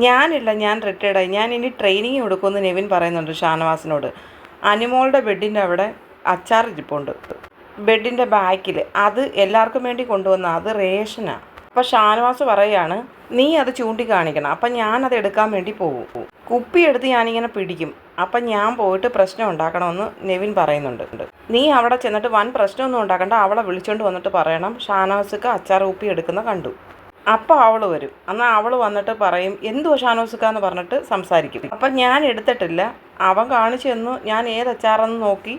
ഞാനില്ല, ഞാൻ റിട്ടയർഡായി. ഞാൻ ഇനി ട്രെയിനിങ് കൊടുക്കുമെന്ന് നെവിൻ പറയുന്നുണ്ട് ഷാനവാസിനോട്. അനുമോളുടെ ബെഡിൻ്റെ അവിടെ അച്ചാർ ഇരിപ്പുണ്ട്, ബെഡിൻ്റെ ബാക്കിൽ. അത് എല്ലാവർക്കും വേണ്ടി കൊണ്ടുവന്ന അത് റേഷനാണ്. അപ്പം ഷാനവാസ് പറയുകയാണ്, നീ അത് ചൂണ്ടിക്കാണിക്കണം. അപ്പം ഞാനത് എടുക്കാൻ വേണ്ടി പോകും. കുപ്പിയെടുത്ത് ഞാനിങ്ങനെ പിടിക്കും. അപ്പം ഞാൻ പോയിട്ട് പ്രശ്നം ഉണ്ടാക്കണമെന്ന് നെവിൻ പറയുന്നുണ്ട്. നീ അവിടെ ചെന്നിട്ട് വൻ പ്രശ്നമൊന്നും ഉണ്ടാക്കണ്ട, അവളെ വിളിച്ചുകൊണ്ട് വന്നിട്ട് പറയണം ഷാനവാസ്ക്ക് അച്ചാർ കുപ്പി എടുക്കുന്ന കണ്ടു. അപ്പോൾ അവൾ വരും. എന്നാൽ അവൾ വന്നിട്ട് പറയും എന്തുവാ ഷാനവാസ്ക്ക എന്ന് പറഞ്ഞിട്ട് സംസാരിക്കും. അപ്പം ഞാൻ എടുത്തിട്ടില്ല, അവൻ കാണിച്ചു തന്നു, ഞാൻ ഏത് അച്ചാറെന്ന് നോക്കി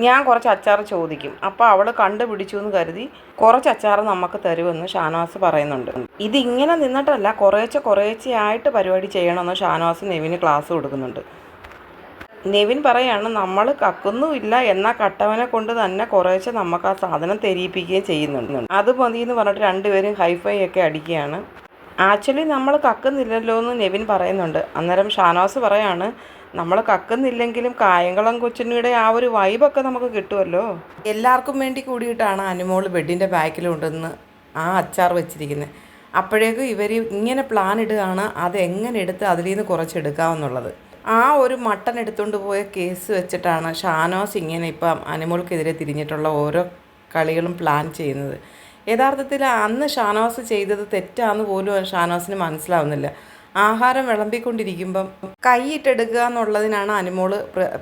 ഞാൻ കുറച്ച് അച്ചാർ ചോദിക്കും. അപ്പോൾ അവൾ കണ്ടുപിടിച്ചു എന്ന് കരുതി കുറച്ച് അച്ചാർ നമുക്ക് തരുമെന്ന് ഷാനവാസ് പറയുന്നുണ്ട്. ഇതിങ്ങനെ നിന്നിട്ടല്ല, കുറേശ്ശെയായിട്ട് പരിപാടി ചെയ്യണമെന്ന് ഷാനവാസ് നെവിന് ക്ലാസ് കൊടുക്കുന്നുണ്ട്. നെവിൻ പറയാണ്, നമ്മൾ കക്കുന്നുമില്ല, എന്നാൽ കട്ടവനെ കൊണ്ട് തന്നെ കുറേശ്ശെ നമുക്ക് ആ സാധനം തെരിയിപ്പിക്കുകയും ചെയ്യുന്നുണ്ട്. അത് മതി എന്ന് പറഞ്ഞിട്ട് രണ്ടുപേരും ഹൈഫൈ ഒക്കെ അടിക്കുകയാണ്. ആക്ച്വലി നമ്മൾ കക്കുന്നില്ലല്ലോ എന്ന് നെവിൻ പറയുന്നുണ്ട്. അന്നേരം ഷാനവാസ് പറയാണ്, നമ്മൾ കക്കുന്നില്ലെങ്കിലും കായംകുളം കൊച്ചിനിയുടെ ആ ഒരു വൈബൊക്കെ നമുക്ക് കിട്ടുമല്ലോ. എല്ലാവർക്കും വേണ്ടി കൂടിയിട്ടാണ് അനുമോൾ ബെഡിൻ്റെ ബാക്കിലുണ്ടെന്ന് ആ അച്ചാർ വെച്ചിരിക്കുന്നത്. അപ്പോഴേക്കും ഇവർ ഇങ്ങനെ പ്ലാൻ ഇടുകയാണ് അതെങ്ങനെ എടുത്ത് അതിൽ നിന്ന് കുറച്ചെടുക്കാമെന്നുള്ളത്. ആ ഒരു മട്ടൻ എടുത്തുകൊണ്ട് പോയ കേസ് വെച്ചിട്ടാണ് ഷാനവാസ് ഇങ്ങനെ ഇപ്പം അനുമോൾക്കെതിരെ തിരിഞ്ഞിട്ടുള്ള ഓരോ കളികളും പ്ലാൻ ചെയ്യുന്നത്. യഥാർത്ഥത്തിൽ അന്ന് ഷാനവാസ് ചെയ്തത് തെറ്റാന്ന് പോലും ഷാനവാസിന് മനസ്സിലാവുന്നില്ല. ആഹാരം വിളമ്പിക്കൊണ്ടിരിക്കുമ്പം കൈയിട്ടെടുക്കുക എന്നുള്ളതിനാണ് അനുമോൾ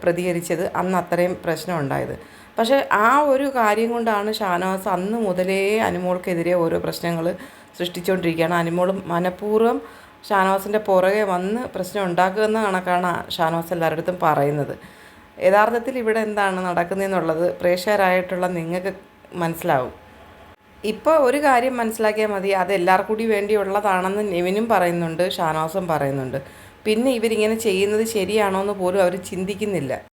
പ്രതികരിച്ചത്. അന്ന് അത്രയും പ്രശ്നം ഉണ്ടായത്. പക്ഷേ ആ ഒരു കാര്യം കൊണ്ടാണ് ഷാനവാസ് അന്ന് മുതലേ അനുമോൾക്കെതിരെ ഓരോ പ്രശ്നങ്ങൾ സൃഷ്ടിച്ചുകൊണ്ടിരിക്കുകയാണ്. അനുമോൾ മനഃപൂർവ്വം ഷാനവാസിൻ്റെ പുറകെ വന്ന് പ്രശ്നം ഉണ്ടാക്കുമെന്ന കണക്കാണ് ഷാനവാസ് എല്ലാവരുടെ അടുത്തും പറയുന്നത്. യഥാർത്ഥത്തിൽ ഇവിടെ എന്താണ് നടക്കുന്നതെന്നുള്ളത് പ്രേക്ഷകരായിട്ടുള്ള നിങ്ങൾക്ക് മനസ്സിലാവും. ഇപ്പോൾ ഒരു കാര്യം മനസ്സിലാക്കിയാൽ മതി, അത് എല്ലാവർക്കും കൂടി വേണ്ടിയുള്ളതാണെന്ന് നെവിനും പറയുന്നുണ്ട്, ഷാനവാസും പറയുന്നുണ്ട്. പിന്നെ ഇവരിങ്ങനെ ചെയ്യുന്നത് ശരിയാണോ എന്ന് പോലും അവർ ചിന്തിക്കുന്നില്ല.